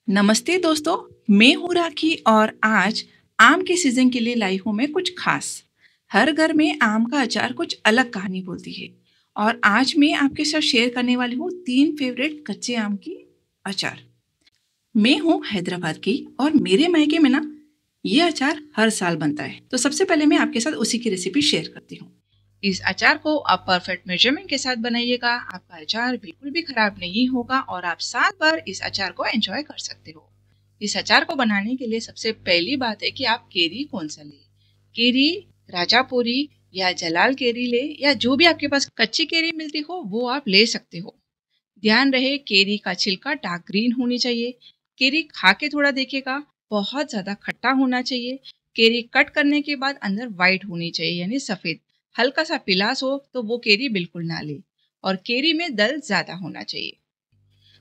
नमस्ते दोस्तों, मैं हूँ राखी और आज आम के सीजन के लिए लाई हूँ मैं कुछ खास। हर घर में आम का अचार कुछ अलग कहानी बोलती है और आज मैं आपके साथ शेयर करने वाली हूँ 3 फेवरेट कच्चे आम की अचार। मैं हूँ हैदराबाद की और मेरे मायके में ना ये अचार हर साल बनता है। तो सबसे पहले मैं आपके साथ उसी की रेसिपी शेयर करती हूँ। इस अचार को आप परफेक्ट मेजरमेंट के साथ बनाइएगा। आपका अचार बिल्कुल भी खराब नहीं होगा और आप 7 बार इस अचार को एंजॉय कर सकते हो। इस अचार को बनाने के लिए सबसे पहली बात है कि आप केरी कौन सा ले। केरी राजापुरी या जलाल केरी ले या जो भी आपके पास कच्ची केरी मिलती हो वो आप ले सकते हो। ध्यान रहे केरी का छिलका डार्क ग्रीन होनी चाहिए। केरी खा के थोड़ा देखिएगा, बहुत ज्यादा खट्टा होना चाहिए। केरी कट करने के बाद अंदर व्हाइट होनी चाहिए यानी सफेद। हल्का सा पिलास हो तो वो केरी बिल्कुल ना ले। और केरी में दल ज्यादा होना चाहिए।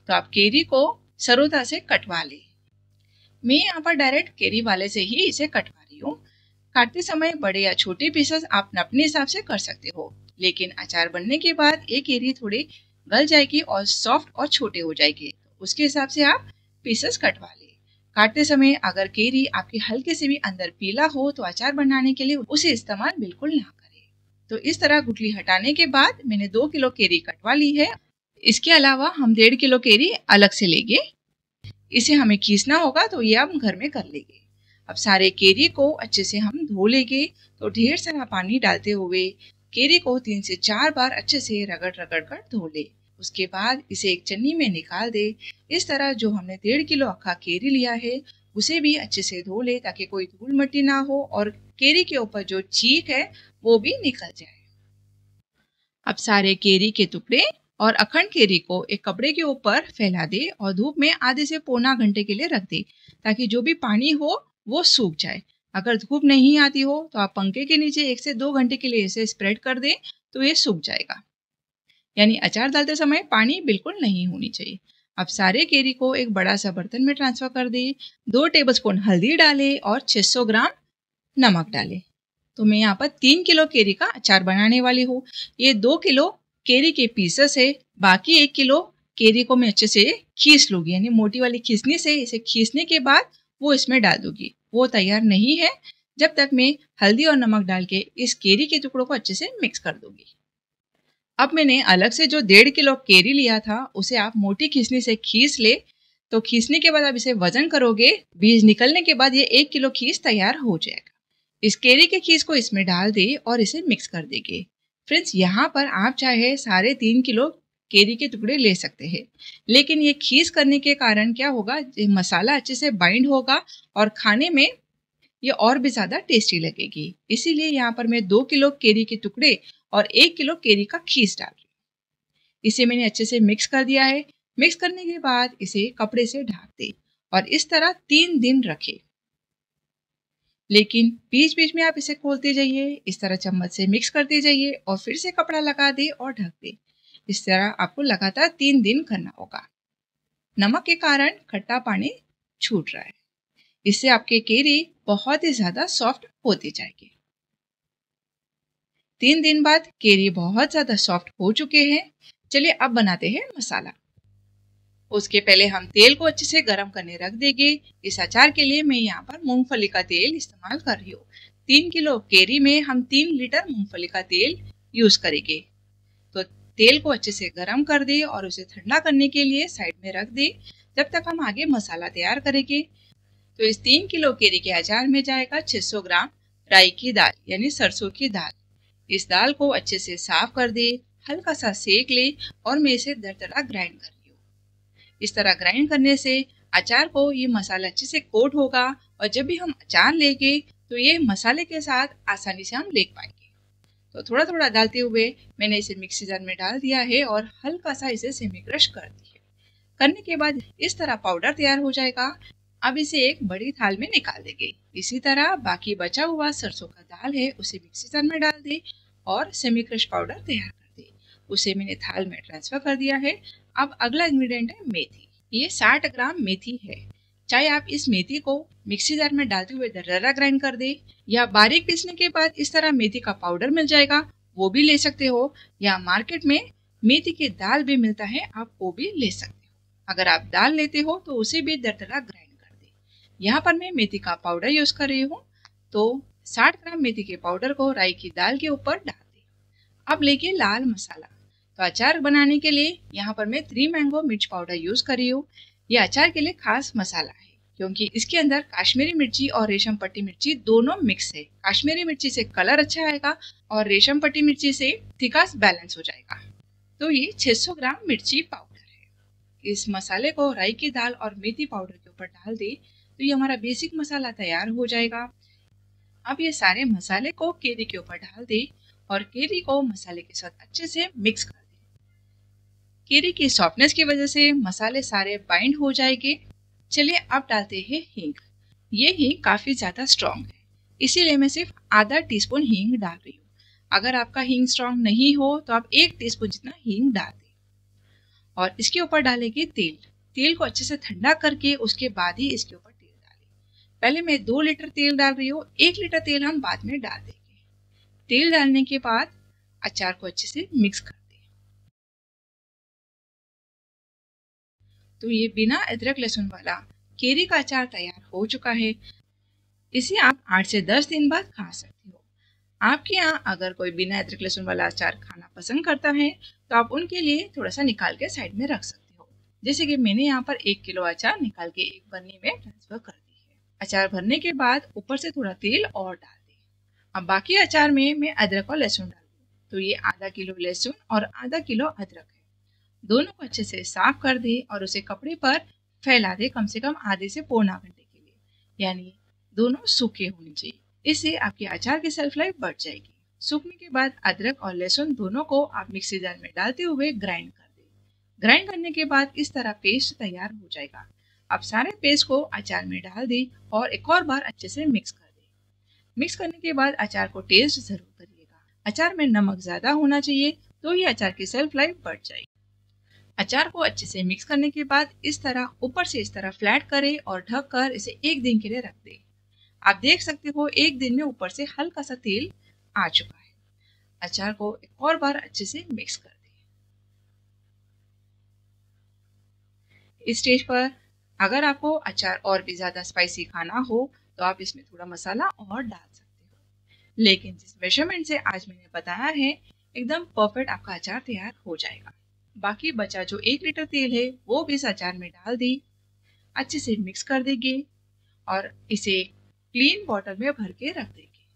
तो आप केरी को सरोता से कटवा ले। मैं यहाँ पर डायरेक्ट केरी वाले से ही इसे कटवा रही हूँ। काटते समय बड़े या छोटे पीसेस आप अपने हिसाब से कर सकते हो, लेकिन अचार बनने के बाद एक केरी थोड़ी गल जाएगी और सॉफ्ट और छोटे हो जाएंगे, तो उसके हिसाब से आप पीसेस कटवा ले। काटते समय अगर केरी आपके हल्के से भी अंदर पीला हो तो अचार बनाने के लिए उसे इस्तेमाल बिल्कुल ना करें। तो इस तरह गुठली हटाने के बाद मैंने 2 किलो केरी कटवा ली है। इसके अलावा हम 1.5 किलो केरी अलग से लेंगे। इसे हमें खींचना होगा तो ये हम घर में कर लेंगे। अब सारे केरी को अच्छे से हम धो लेंगे। तो ढेर सारा पानी डालते हुए केरी को 3 से 4 बार अच्छे से रगड़ रगड़ कर धो ले। उसके बाद इसे एक चन्नी में निकाल दे। इस तरह जो हमने 1.5 किलो अक्खा केरी लिया है उसे भी अच्छे से धो ले ताकि कोई धूल मिट्टी ना हो और केरी के ऊपर जो चीक है वो भी निकल जाए। अब सारे केरी के टुकड़े और अखंड केरी को एक कपड़े के ऊपर फैला दे और धूप में आधे से पौना घंटे के लिए रख दे ताकि जो भी पानी हो वो सूख जाए। अगर धूप नहीं आती हो तो आप पंखे के नीचे 1 से 2 घंटे के लिए इसे स्प्रेड कर दे तो ये सूख जाएगा। यानी अचार डालते समय पानी बिल्कुल नहीं होनी चाहिए। अब सारे केरी को एक बड़ा सा बर्तन में ट्रांसफर कर दे। 2 टेबलस्पून हल्दी डाले और 600 ग्राम नमक डाले। तो मैं यहाँ पर 3 किलो केरी का अचार बनाने वाली हूँ। ये 2 किलो केरी के पीसेस है। बाकी 1 किलो केरी को मैं अच्छे से खींच लूंगी, यानी मोटी वाली खींचनी से इसे खींचने के बाद वो इसमें डाल दूंगी। वो तैयार नहीं है जब तक मैं हल्दी और नमक डाल के इस केरी के टुकड़ों को अच्छे से मिक्स कर दूंगी। अब मैंने अलग से जो 1.5 किलो केरी लिया था उसे आप मोटी खींचनी से खींच ले। तो खींचने के बाद आप इसे वजन करोगे, बीज निकलने के बाद ये 1 किलो खीस तैयार हो जाएगा। इस केरी के खीस को इसमें डाल दे और इसे मिक्स कर देंगे। फ्रेंड्स, यहाँ पर आप चाहे सारे 3 किलो केरी के टुकड़े ले सकते हैं, लेकिन ये खीस करने के कारण क्या होगा, मसाला अच्छे से बाइंड होगा और खाने में ये और भी ज्यादा टेस्टी लगेगी। इसीलिए यहाँ पर मैं 2 किलो केरी के टुकड़े और 1 किलो केरी का खीस डाल रही हूँ। इसे मैंने अच्छे से मिक्स कर दिया है। मिक्स करने के बाद इसे कपड़े से ढक दे और इस तरह 3 दिन रखे। लेकिन बीच बीच में आप इसे खोलते जाइए, इस तरह चम्मच से मिक्स करते जाइए और फिर से कपड़ा लगा दे और ढक दे। इस तरह आपको लगातार 3 दिन करना होगा। नमक के कारण खट्टा पानी छूट रहा है, इससे आपके केरी बहुत ही ज्यादा सॉफ्ट होते जाएंगे। 3 दिन बाद केरी बहुत ज्यादा सॉफ्ट हो चुके हैं। चलिए अब बनाते हैं मसाला। उसके पहले हम तेल को अच्छे से गर्म करने रख देंगे। इस अचार के लिए मैं यहाँ पर मूंगफली का तेल इस्तेमाल कर रही हूँ। 3 किलो केरी में हम 3 लीटर मूंगफली का तेल यूज करेंगे। तो तेल को अच्छे से गर्म कर दे और उसे ठंडा करने के लिए साइड में रख दे जब तक हम आगे मसाला तैयार करेंगे। तो इस 3 किलो केरी के अचार में जाएगा 600 ग्राम राई की दाल यानी सरसों की दाल। इस दाल को अच्छे से साफ कर दे, हल्का सा सेक ले और मैं इसे दरदरा ग्राइंड कर रही हूँ। इस तरह ग्राइंड करने से अचार को ये मसाला अच्छे से कोट होगा और जब भी हम अचार लेंगे तो ये मसाले के साथ आसानी से हम ले पाएंगे। तो थोड़ा थोड़ा डालते हुए मैंने इसे मिक्सी जार में डाल दिया है और हल्का सा इसे सेमी क्रश कर दिया। करने के बाद इस तरह पाउडर तैयार हो जाएगा। अब इसे एक बड़ी थाल में निकाल देंगे। इसी तरह बाकी बचा हुआ सरसों का दाल है उसे मिक्सी जार में डाल दे और सेमी क्रश पाउडर तैयार कर दे। उसे मैंने थाल में ट्रांसफर कर दिया है। अब अगला इंग्रेडिएंट है मेथी। ये 60 ग्राम मेथी है। चाहे आप इस मेथी को मिक्सी जार में डालते हुए दरदरा ग्राइंड कर दे या बारीक पीसने के बाद इस तरह मेथी का पाउडर मिल जाएगा वो भी ले सकते हो, या मार्केट में मेथी की दाल भी मिलता है आप वो भी ले सकते हो। अगर आप दाल लेते हो तो उसे भी दरदरा ग्राइंड कर दें। यहाँ पर मैं मेथी का पाउडर यूज कर रही हूँ, तो 60 ग्राम मेथी के पाउडर को राई की दाल के ऊपर डाल दें। अब लेके लाल मसाला। तो अचार बनाने के लिए यहाँ पर मैं 3 मैंगो मिर्च पाउडर यूज कर रही हूँ। यह अचार के लिए खास मसाला है क्योंकि इसके अंदर काश्मीरी मिर्ची और रेशम पट्टी मिर्ची दोनों मिक्स है। काश्मीरी मिर्ची से कलर अच्छा आएगा और रेशम पट्टी मिर्ची से तिखास बैलेंस हो जाएगा। तो ये 600 ग्राम मिर्ची पाउडर है। इस मसाले को राई की दाल और मेथी पाउडर के ऊपर डाल दे तो ये हमारा बेसिक मसाला तैयार हो जाएगा। अब ये सारे मसाले को केरी के ऊपर डाल दे और केरी को मसाले के साथ अच्छे से मिक्स कर दे। केरी की सॉफ्टनेस की वजह से मसाले सारे बाइंड हो जाएंगे। चलिए अब डालते हैं हींग। ये हींग काफी ज्यादा स्ट्रॉन्ग है, इसीलिए मैं सिर्फ आधा टीस्पून हींग डाल रही हूँ। अगर आपका हींग स्ट्रॉन्ग नहीं हो तो आप 1 टीस्पून जितना हींग डाल दें। और इसके ऊपर डालेंगे तेल। तेल को अच्छे से ठंडा करके उसके बाद ही इसके ऊपर तेल डालें। पहले मैं 2 लीटर तेल डाल रही हूँ, 1 लीटर तेल हम बाद में डाल देंगे। तेल डालने के बाद अचार को अच्छे से मिक्स कर दें। तो ये बिना अदरक लहसुन वाला केरी का अचार तैयार हो चुका है। इसे आप 8 से 10 दिन बाद खा सकते हो। आपके यहाँ अगर कोई बिना अदरक लहसुन वाला अचार खाना पसंद करता है तो आप उनके लिए थोड़ा सा निकाल के साइड में रख सकते हो। जैसे कि मैंने यहाँ पर 1 किलो अचार निकाल के एक बर्नी में ट्रांसफर कर दी है। अचार भरने के बाद ऊपर से थोड़ा तेल और डाल दें। अब बाकी अचार में मैं अदरक और लहसुन डाल दूँ। तो ये आधा किलो लहसुन और आधा किलो अदरक है। दोनों को अच्छे से साफ कर दे और उसे कपड़े पर फैला दे कम से कम आधे से पौना घंटे के लिए, यानी दोनों सूखे होने चाहिए। इससे आपके अचार की शेल्फ लाइफ बढ़ जाएगी। सूखने के बाद अदरक और लहसुन दोनों को आप मिक्सी जार में डालते हुए ग्राइंड कर दें। ग्राइंड करने के बाद इस तरह पेस्ट तैयार हो जाएगा। अब सारे पेस्ट को अचार में डाल दें और एक और बार अच्छे से मिक्स कर दें। मिक्स करने के बाद अचार को टेस्ट जरूर करिएगा। अचार में नमक ज्यादा होना चाहिए तो ये अचार की शेल्फ लाइफ बढ़ जाएगी। अचार को अच्छे से मिक्स करने के बाद इस तरह ऊपर से इस तरह फ्लैट करें और ढक कर इसे 1 दिन के लिए रख दें। आप देख सकते हो 1 दिन में ऊपर से हल्का सा तेल आ चुका है। अचार को एक और बार अच्छे से मिक्स कर दें। इस स्टेज पर अगर आपको अचार और भी ज्यादा स्पाइसी खाना हो तो आप इसमें थोड़ा मसाला और डाल सकते हो, लेकिन जिस मेजरमेंट से आज मैंने बताया है एकदम परफेक्ट आपका अचार तैयार हो जाएगा। बाकी बचा जो 1 लीटर तेल है वो भी इस अचार में डाल दी, अच्छे से मिक्स कर देंगे और इसे क्लीन बॉटल में भर के रख देंगे।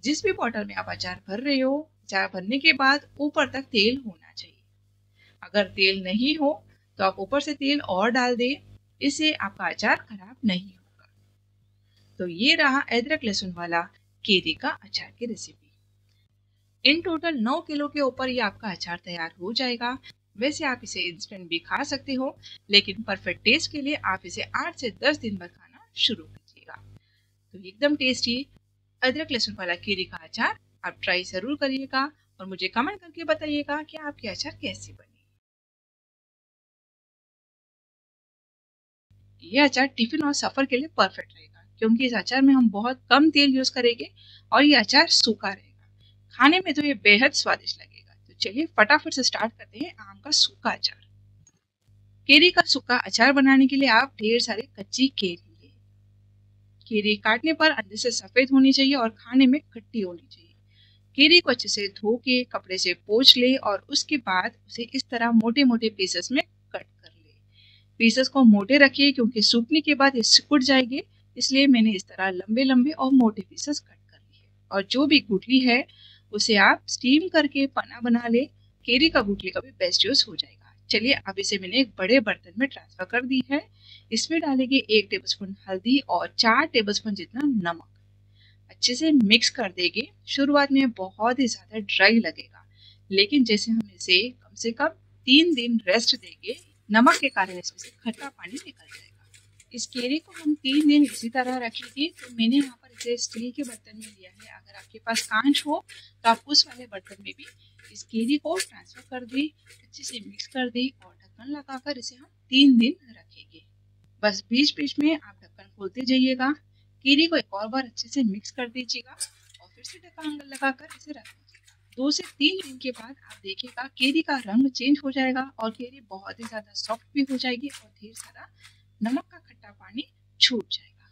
जिस भी बॉटल में आप अचार भर रहे हो, अचार भरने के बाद ऊपर तक तेल होना चाहिए। अगर तेल नहीं हो तो आप ऊपर से तेल और डाल दें, इससे आपका अचार खराब नहीं होगा। तो ये रहा अदरक लहसुन वाला केरी का अचार की रेसिपी। इन टोटल 9 किलो के ऊपर ये आपका अचार तैयार हो जाएगा। वैसे आप इसे इंस्टेंट भी खा सकते हो, लेकिन परफेक्ट टेस्ट के लिए आप इसे 8 से 10 दिन बाद खाना शुरू कीजिएगा। तो एकदम टेस्टी अदरक लहसुन वाला केरी का अचार आप ट्राई जरूर करिएगा और मुझे कमेंट करके बताइएगा कि आपके अचार कैसी बनी। ये अचार टिफिन और सफर के लिए परफेक्ट रहेगा क्योंकि इस अचार में हम बहुत कम तेल यूज करेंगे और ये अचार सूखा रहेगा। खाने में तो ये बेहद स्वादिष्ट लगेगा। तो चलिए फटाफट से स्टार्ट करते हैं आम का सूखा अचार। केरी का सूखा अचार बनाने के लिए आप ढेर सारे कच्ची केरी लें। केरी काटने पर अंदर से सफेद होनी चाहिए और खाने में खट्टी होनी चाहिए। केरी को अच्छे से धो के कपड़े से पोंछ ले और उसके बाद उसे इस तरह मोटे मोटे पीसेस में कट कर ले। पीसेस को मोटे रखिए क्योंकि सूखने के बाद ये सिकुड़ जाएंगे, इसलिए मैंने इस तरह लंबे लंबे और मोटे पीसेस कट कर लिए। और जो भी गुठली है उसे आप स्टीम करके पना बना ले। केरी का गुठली का भी बेस्ट यूज हो जाएगा। चलिए अब इसे मैंने एक बड़े बर्तन में ट्रांसफर कर दी है। इसमें डालेंगे 1 टेबलस्पून हल्दी और 4 टेबलस्पून जितना नमक। अच्छे से मिक्स कर देंगे। शुरुआत में बहुत ही ज्यादा ड्राई लगेगा, लेकिन जैसे हम इसे कम से कम 3 दिन रेस्ट देंगे, नमक के कारण इसमें से खट्टा पानी निकल जाएगा। इस केरी को हम 3 दिन इसी तरह रखेंगे। तो मैंने यहाँ पर इसे स्टील के बर्तन में लिया है। अगर आपके पास कांच हो तो आप उस वाले बर्तन में भी इस केरी को ट्रांसफर कर दे, अच्छे से मिक्स कर दे और ढक्कन लगाकर इसे हम 3 दिन रखेंगे। बस बीच बीच में आप ढक्कन खोलते जाइएगा। केरी को एक और बार अच्छे से मिक्स कर दीजिएगा और फिर से ढक्कन लगाकर इसे रख दीजिएगा। 2 से 3 दिन के बाद आप देखिएगा केरी का रंग चेंज हो जाएगा और केरी बहुत ही ज़्यादा सॉफ्ट भी हो जाएगी और ढेर सारा नमक का खट्टा पानी छूट जाएगा।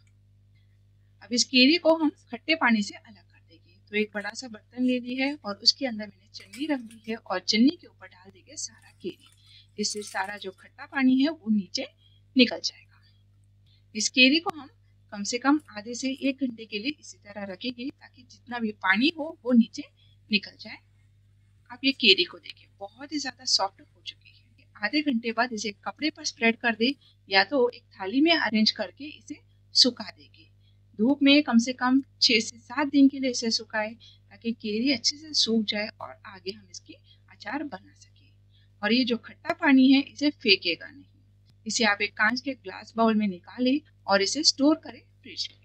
अब इस केरी को हम खट्टे पानी से अलग कर देंगे। तो एक बड़ा सा बर्तन ले लिया है और उसके अंदर मैंने चन्नी रख दी है और चन्नी के ऊपर डाल देंगे सारा केरी। इससे सारा जो खट्टा पानी है वो नीचे निकल जाएगा। इस केरी को हम कम से कम आधे से 1 घंटे के लिए इसी तरह रखेंगे ताकि जितना भी पानी हो वो नीचे निकल जाए। आप ये केरी को देखिए बहुत ही ज्यादा सॉफ्ट हो चुकी है। आधे घंटे बाद इसे कपड़े पर स्प्रेड कर दे या तो एक थाली में अरेंज करके इसे सुखा देंगे। धूप में कम से कम 6 से 7 दिन के लिए इसे सुखाए ताकि केरी अच्छे से सूख जाए और आगे हम इसकी अचार बना सके। और ये जो खट्टा पानी है इसे फेंकेगा नहीं। इसे आप एक कांच के ग्लास बाउल में निकालें और इसे स्टोर करें फ्रिज में।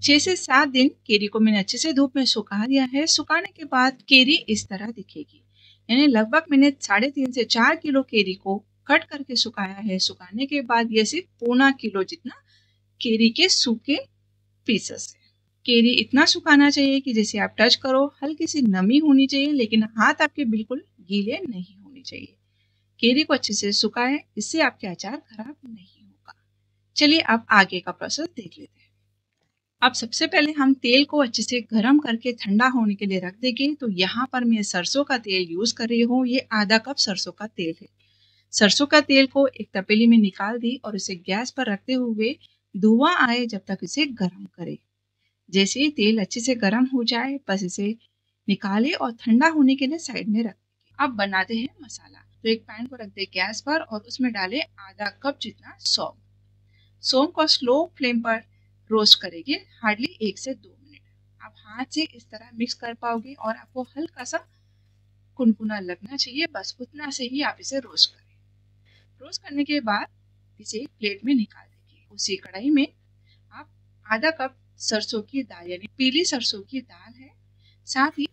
6 से 7 दिन केरी को मैंने अच्छे से धूप में सुखा दिया है। सुखाने के बाद केरी इस तरह दिखेगी, यानी लगभग मैंने 3.5 से 4 किलो केरी को कट करके सुखाया है। सुखाने के बाद ये सिर्फ 1.25 किलो जितना केरी के सूखे पीसेस है। केरी इतना सुखाना चाहिए कि जैसे आप टच करो हल्की सी नमी होनी चाहिए, लेकिन हाथ आपके बिल्कुल गीले नहीं होने चाहिए। केरी को अच्छे से सुखाएं, इससे आपके अचार खराब नहीं होगा। चलिए अब आगे का प्रोसेस देख लेते हैं। अब सबसे पहले हम तेल को अच्छे से गर्म करके ठंडा होने के लिए रख देंगे। तो यहाँ पर मैं सरसों का तेल यूज कर रही हूँ। ये आधा कप सरसों का तेल है। सरसों का तेल को एक तपेली में निकाल दी और इसे गैस पर रखते हुए धुआं आए जब तक इसे गर्म करें। जैसे ही तेल अच्छे से गर्म हो जाए बस इसे निकाले और ठंडा होने के लिए साइड में रख देंगे। अब बनाते हैं मसाला। तो एक पैन को रख दे गैस पर और उसमें डाले आधा कप जितना सौंफ। सौंफ को स्लो फ्लेम पर रोस्ट करेंगे हार्डली 1 से 2 मिनट। आप हाथ से इस तरह मिक्स कर पाओगे और आपको हल्का सा कुनकुना लगना चाहिए, बस उतना से ही आप इसे रोस्ट करें। रोस्ट करने के बाद इसे प्लेट में निकाल देंगे। उसी कढ़ाई में आप आधा कप सरसों की दाल यानी पीली सरसों की दाल है, साथ ही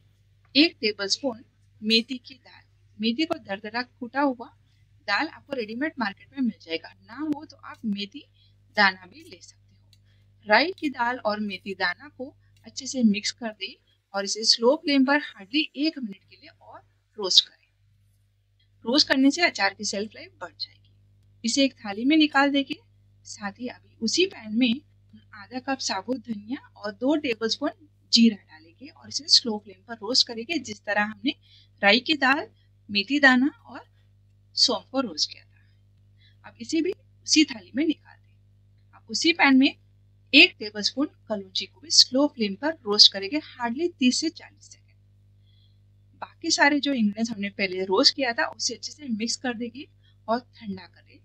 1 टेबलस्पून मेथी की दाल। मेथी को दरदरा कूटा हुआ दाल आपको रेडीमेड मार्केट में मिल जाएगा, ना हो तो आप मेथी दाना भी ले सकते हो। राई की दाल और मेथी दाना को अच्छे से मिक्स कर दें और इसे स्लो फ्लेम पर हार्डली 1 मिनट के लिए और रोस्ट करें। रोस्ट करने से अचार की शेल्फ लाइफ बढ़ जाएगी। इसे एक थाली में निकाल देंगे। साथ ही अभी उसी पैन में आधा कप साबुत धनिया और 2 टेबलस्पून जीरा डालेंगे और इसे स्लो फ्लेम पर रोस्ट करेंगे, जिस तरह हमने राई की दाल, मेथी दाना और सौंफ को रोस्ट किया था। अब इसे भी उसी थाली में निकाल दें। अब उसी पैन में 1 टेबलस्पून कलौंजी को भी स्लो फ्लेम पर रोस्ट करेंगे हार्डली 30 से 40 सेकंड। बाकी सारे जो इंग्रेडिएंट्स हमने पहले रोस्ट किया था उसे अच्छे से मिक्स कर देंगे और ठंडा करें।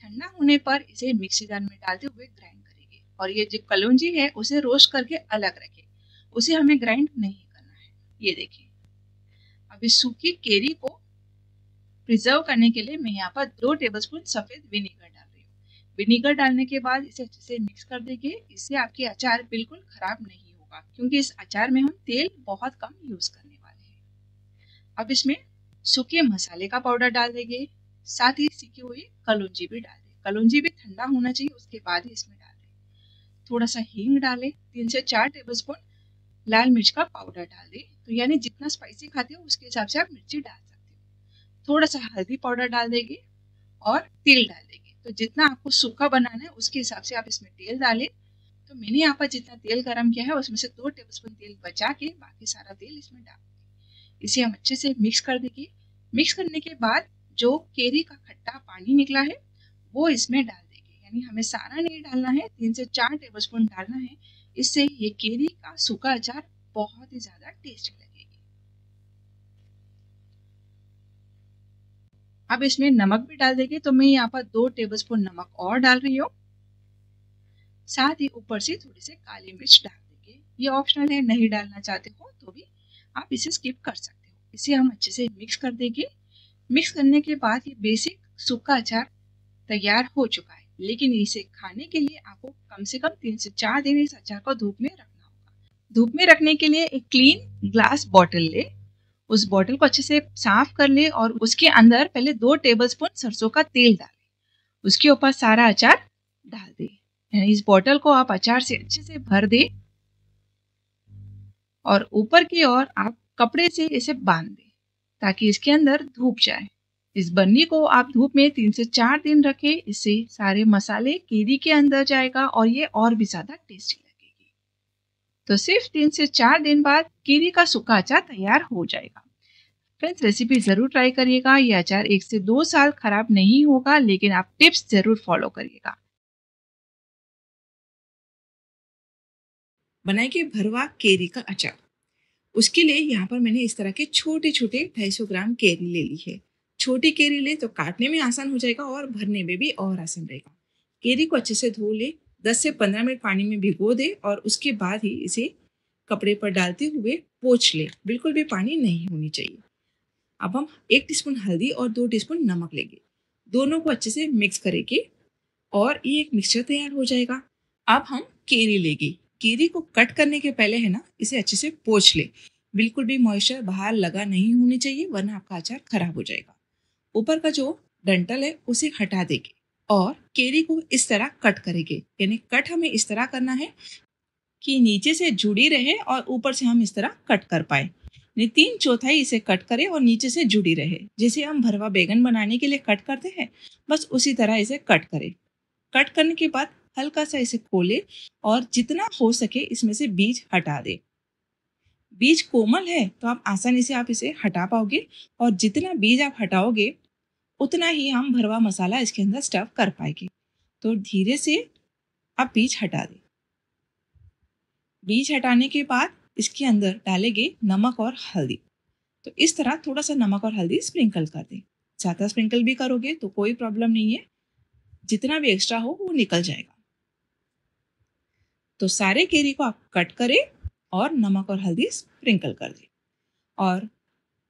ठंडा होने पर इसे मिक्सी जार में डालते हुए ग्राइंड करेंगे। और ये जो कलौंजी है उसे रोस्ट करके अलग रखें, उसे हमें ग्राइंड नहीं करना है। ये देखिए, अब इस सूखी केरी को प्रिजर्व करने के लिए मैं यहाँ पर 2 टेबलस्पून सफेद विनेगर डाल रही हूँ। विनेगर डालने के बाद इसे अच्छे से मिक्स कर देंगे। इससे आपके अचार बिल्कुल खराब नहीं होगा, क्योंकि इस अचार में हम तेल बहुत कम यूज करने वाले हैं। अब इसमें सूखे मसाले का पाउडर डाल देंगे, साथ ही सीखी हुई कलौंजी भी डाल दें। कलौंजी भी ठंडा होना चाहिए, उसके बाद ही इसमें डाल दें। थोड़ा सा हींग डालें। 3 से 4 टेबलस्पून लाल मिर्च का पाउडर डाल दें। तो यानी जितना स्पाइसी खाते हो उसके हिसाब से आप मिर्ची डाल सकते हो। थोड़ा सा हल्दी पाउडर डाल देंगे और तेल डाल देंगे। तो जितना आपको सूखा बनाना है उसके हिसाब से आप इसमें तेल डालें। तो मैंने यहाँ पर जितना तेल गरम किया है उसमें से 2 टेबलस्पून तेल बचा के बाकी सारा तेल इसमें डाल देंगे। इसे हम अच्छे से मिक्स कर देंगे। मिक्स करने के बाद जो केरी का खट्टा पानी निकला है वो इसमें डाल देंगे। यानी हमें सारा नहीं डालना है, 3 से 4 टेबलस्पून डालना है। इससे ये केरी का सूखा अचार बहुत ही ज्यादा टेस्टी लगेगी। अब इसमें नमक भी डाल देंगे। तो मैं यहाँ पर 2 टेबलस्पून नमक और डाल रही हूँ। साथ ही ऊपर से थोड़ी से काली मिर्च डाल देंगे। ये ऑप्शनल है, नहीं डालना चाहते हो तो भी आप इसे स्किप कर सकते हो। इसे हम अच्छे से मिक्स कर देंगे। मिक्स करने के बाद ये बेसिक सूखा अचार तैयार हो चुका है, लेकिन इसे खाने के लिए आपको कम से कम 3 से 4 दिन इस अचार को धूप में रखना होगा। धूप में रखने के लिए एक क्लीन ग्लास बॉटल ले, उस बॉटल को अच्छे से साफ कर ले और उसके अंदर पहले 2 टेबलस्पून सरसों का तेल डालें। उसके ऊपर सारा अचार डाल दे। यानी इस बॉटल को आप अचार से अच्छे से भर दे और ऊपर की ओर आप कपड़े से इसे बांध दें ताकि इसके अंदर धूप जाए। इस बन्नी को आप धूप में 3 से 4 दिन रखें, इससे सारे मसाले केरी के अंदर जाएगा और ये और भी ज़्यादा टेस्टी लगेगी। तो सिर्फ 3 से 4 दिन बाद केरी का सूखा अचार तैयार हो जाएगा। फ्रेंड्स, रेसिपी ज़रूर ट्राई करिएगा। ये अचार 1 से 2 साल खराब नहीं होगा, लेकिन आप टिप्स ज़रूर फॉलो करिएगा। बनाइए भरवा केरी का अचार। उसके लिए यहाँ पर मैंने इस तरह के छोटे छोटे 250 ग्राम केरी ले ली है। छोटी केरी ले तो काटने में आसान हो जाएगा और भरने में भी और आसान रहेगा। केरी को अच्छे से धो ले, 10 से 15 मिनट पानी में भिगो दे और उसके बाद ही इसे कपड़े पर डालते हुए पोंछ ले। बिल्कुल भी पानी नहीं होनी चाहिए। अब हम 1 टीस्पून हल्दी और 2 टीस्पून नमक लेंगे। दोनों को अच्छे से मिक्स करेंगे और ये एक मिक्सचर तैयार हो जाएगा। अब हम केरी लेंगे। केरी को कट करने के पहले है ना, इसे अच्छे से पोंछ ले। बिल्कुल भी मॉइस्चर बाहर लगा नहीं होनी चाहिए, वरना आपका अचार खराब हो जाएगा। ऊपर का जो डंठल है उसे हटा देंगे और केरी को इस तरह कट करेंगे। यानी कट हमें इस तरह करना है कि नीचे से जुड़ी रहे और ऊपर से हम इस तरह कट कर पाए। 3/4 इसे कट करें और नीचे से जुड़ी रहे। जैसे हम भरवा बैगन बनाने के लिए कट करते हैं, बस उसी तरह इसे कट करें। कट करने के बाद हल्का सा इसे खोले और जितना हो सके इसमें से बीज हटा दे। बीज कोमल है तो आप आसानी से आप इसे हटा पाओगे और जितना बीज आप हटाओगे उतना ही हम भरवा मसाला इसके अंदर स्टफ कर पाएंगे। तो धीरे से आप बीज हटा दें। बीज हटाने के बाद इसके अंदर डालेंगे नमक और हल्दी। तो इस तरह थोड़ा सा नमक और हल्दी स्प्रिंकल कर दें। ज़्यादा स्प्रिंकल भी करोगे तो कोई प्रॉब्लम नहीं है, जितना भी एक्स्ट्रा हो वो निकल जाएगा। तो सारे केरी को आप कट करें और नमक और हल्दी स्प्रिंकल कर दें और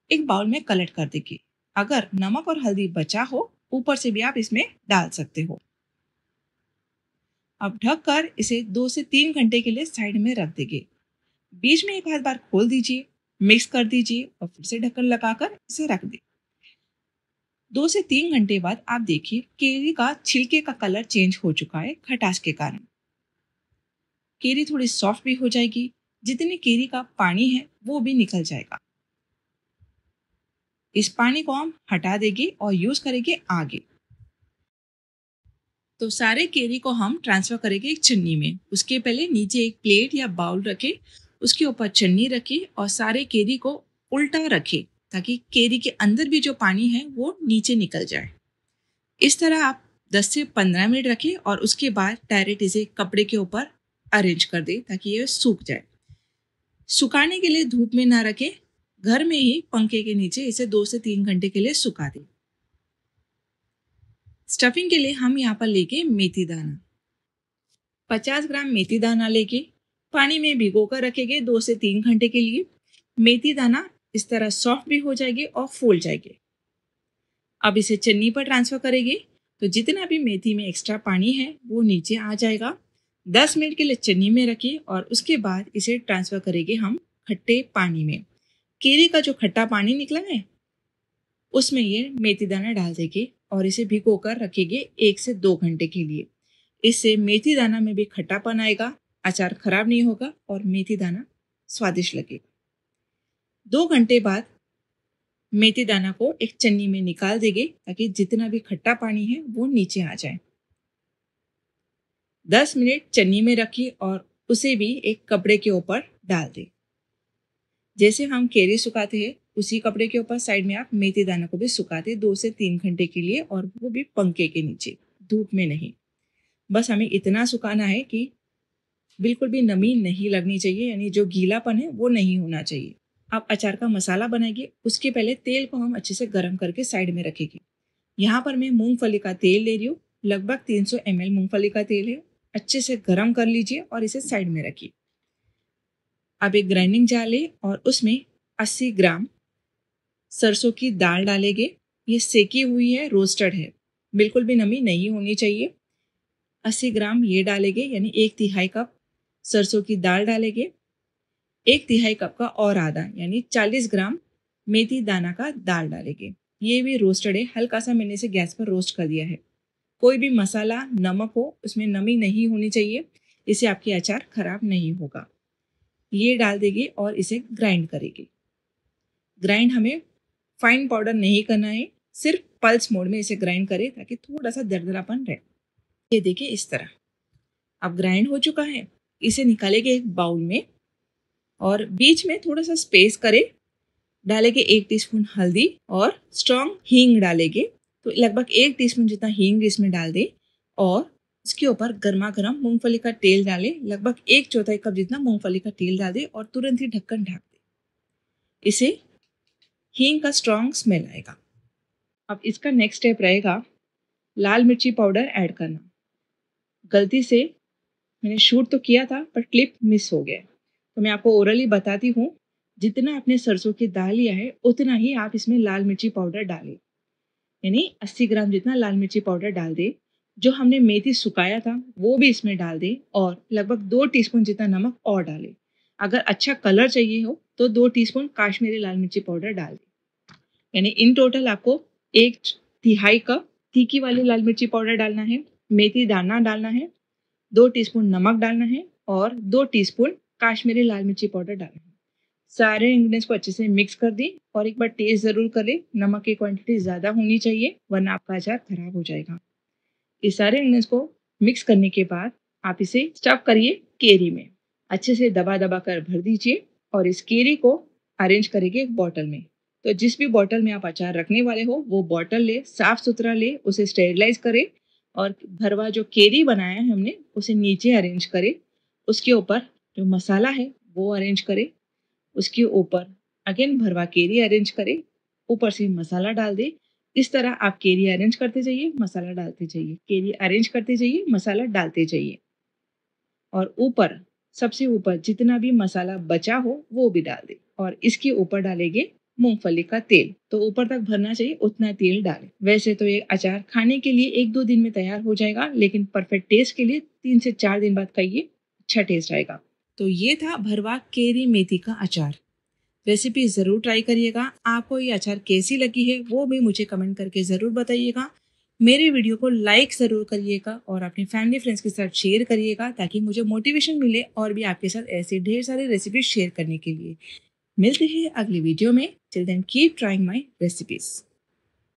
एक बाउल में कलेक्ट कर देंगे। अगर नमक और हल्दी बचा हो ऊपर से भी आप इसमें डाल सकते हो। अब ढककर इसे 2 से 3 घंटे के लिए साइड में रख देंगे। बीच में एक आध बार खोल दीजिए, मिक्स कर दीजिए और फिर से ढक्कन लगाकर इसे रख दें। 2 से 3 घंटे बाद आप देखिए केरी का छिलके का कलर चेंज हो चुका है खटास के कारण। केरी थोड़ी सॉफ्ट भी हो जाएगी। जितनी केरी का पानी है वो भी निकल जाएगा। इस पानी को हम हटा देंगे और यूज करेंगे आगे। तो सारे केरी को हम ट्रांसफर करेंगे एक छन्नी में। उसके पहले नीचे एक प्लेट या बाउल रखें, उसके ऊपर छन्नी रखें और सारे केरी को उल्टा रखें ताकि केरी के अंदर भी जो पानी है वो नीचे निकल जाए। इस तरह आप 10 से 15 मिनट रखें और उसके बाद डायरेक्ट इसे कपड़े के ऊपर अरेंज कर दें ताकि ये सूख जाए। सुखाने के लिए धूप में ना रखें, घर में ही पंखे के नीचे इसे 2 से 3 घंटे के लिए सुखा दें। स्टफिंग के लिए हम यहाँ पर लेके मेथी दाना 50 ग्राम मेथी दाना लेके पानी में भिगो कर रखेंगे 2 से 3 घंटे के लिए। मेथी दाना इस तरह सॉफ्ट भी हो जाएगी और फूल जाएंगे। अब इसे चन्नी पर ट्रांसफर करेंगे तो जितना भी मेथी में एक्स्ट्रा पानी है वो नीचे आ जाएगा। 10 मिनट के लिए चन्नी में रखिए और उसके बाद इसे ट्रांसफर करेंगे हम खट्टे पानी में। केरी का जो खट्टा पानी निकला है उसमें ये मेथी दाना डाल देंगे और इसे भिगो कर रखेंगे 1 से 2 घंटे के लिए। इससे मेथी दाना में भी खट्टापन आएगा, अचार खराब नहीं होगा और मेथी दाना स्वादिष्ट लगेगा। 2 घंटे बाद मेथी दाना को एक चन्नी में निकाल देंगे ताकि जितना भी खट्टा पानी है वो नीचे आ जाए। 10 मिनट चन्नी में रखिए और उसे भी एक कपड़े के ऊपर डाल दें। जैसे हम केरी सुखाते हैं उसी कपड़े के ऊपर साइड में आप मेथी दाना को भी सुखाते 2 से 3 घंटे के लिए और वो भी पंखे के नीचे, धूप में नहीं। बस हमें इतना सुखाना है कि बिल्कुल भी नमी नहीं लगनी चाहिए, यानी जो गीलापन है वो नहीं होना चाहिए। आप अचार का मसाला बनाएंगे उसके पहले तेल को हम अच्छे से गर्म करके साइड में रखेंगे। यहाँ पर मैं मूंगफली का तेल ले रही हूँ, लगभग 300 ml मूंगफली का तेल है। अच्छे से गर्म कर लीजिए और इसे साइड में रखिए। अब एक ग्राइंडिंग जार लें और उसमें 80 ग्राम सरसों की दाल डालेंगे। ये सेकी हुई है, रोस्टेड है, बिल्कुल भी नमी नहीं होनी चाहिए। 80 ग्राम ये डालेंगे, यानी 1/3 कप सरसों की दाल डालेंगे। 1/3 कप का और आधा यानी 40 ग्राम मेथी दाना का दाल डालेंगे। ये भी रोस्टेड है, हल्का सा मैंने इसे गैस पर रोस्ट कर दिया है। कोई भी मसाला, नमक हो उसमें नमी नहीं होनी चाहिए, इससे आपकी अचार खराब नहीं होगा। ये डाल देंगे और इसे ग्राइंड करेंगे। ग्राइंड हमें फाइन पाउडर नहीं करना है, सिर्फ पल्स मोड में इसे ग्राइंड करें ताकि थोड़ा सा दरदरापन रहे। ये देखिए इस तरह अब ग्राइंड हो चुका है। इसे निकालेंगे एक बाउल में और बीच में थोड़ा सा स्पेस करें। डालेंगे 1 टीस्पून हल्दी और स्ट्रॉन्ग हींग डालेंगे, तो लगभग 1 टीस्पून जितना हींग इसमें डाल दें और इसके ऊपर गर्मा गर्म मूंगफली का तेल डालें। लगभग 1/4 कप जितना मूंगफली का तेल डाल दें और तुरंत ही ढक्कन ढक दें। इसे हींग का स्ट्रॉन्ग स्मेल आएगा। अब इसका नेक्स्ट स्टेप रहेगा लाल मिर्ची पाउडर ऐड करना। गलती से मैंने शूट तो किया था पर क्लिप मिस हो गया, तो मैं आपको ओरली बताती हूँ। जितना आपने सरसों की दाल लिया है उतना ही आप इसमें लाल मिर्ची पाउडर डालें, यानी 80 ग्राम जितना लाल मिर्ची पाउडर डाल दें। जो हमने मेथी सुखाया था वो भी इसमें डाल दें और लगभग 2 टीस्पून जितना नमक और डालें। अगर अच्छा कलर चाहिए हो तो 2 टीस्पून काश्मीरी लाल मिर्ची पाउडर डाल दें। यानी इन टोटल आपको 1/3 कप तीखी वाली लाल मिर्ची पाउडर डालना है, मेथी दाना डालना है, 2 टीस्पून नमक डालना है और 2 टीस्पून काश्मीरी लाल मिर्ची पाउडर डालना है। सारे इंग्रेडिएंट्स को अच्छे से मिक्स कर दें और एक बार टेस्ट जरूर कर लें। नमक की क्वांटिटी ज़्यादा होनी चाहिए वरना आपका अचार खराब हो जाएगा। इस सारे इंग्रेडिएंट्स को मिक्स करने के बाद आप इसे स्टफ करिए केरी में। अच्छे से दबा दबा कर भर दीजिए और इस केरी को अरेंज करेंगे एक बॉटल में। तो जिस भी बॉटल में आप अचार रखने वाले हो वो बॉटल ले, साफ सुथरा ले, उसे स्टेरिलाइज करें और भरवा जो केरी बनाया है हमने उसे नीचे अरेंज करें। उसके ऊपर जो मसाला है वो अरेंज करें। उसके ऊपर अगेन भरवा केरी अरेंज करें, ऊपर से मसाला डाल दें। इस तरह आप केरी अरेंज करते जाइए, मसाला डालते जाइए, केरी अरेंज करते जाइए, मसाला डालते जाइए और ऊपर सबसे ऊपर जितना भी मसाला बचा हो वो भी डाल दें और इसके ऊपर डालेंगे मूंगफली का तेल। तो ऊपर तक भरना चाहिए उतना तेल डालें। वैसे तो ये अचार खाने के लिए 1-2 दिन में तैयार हो जाएगा, लेकिन परफेक्ट टेस्ट के लिए 3 से 4 दिन बाद खाइए, अच्छा टेस्ट आएगा। तो ये था भरवा केरी मेथी का अचार। रेसिपी ज़रूर ट्राई करिएगा। आपको ये अचार कैसी लगी है वो भी मुझे कमेंट करके ज़रूर बताइएगा। मेरे वीडियो को लाइक ज़रूर करिएगा और अपने फैमिली फ्रेंड्स के साथ शेयर करिएगा ताकि मुझे मोटिवेशन मिले और भी आपके साथ ऐसे ढेर सारे रेसिपी शेयर करने के लिए। मिलते हैं अगली वीडियो में। Till then keep trying my recipes.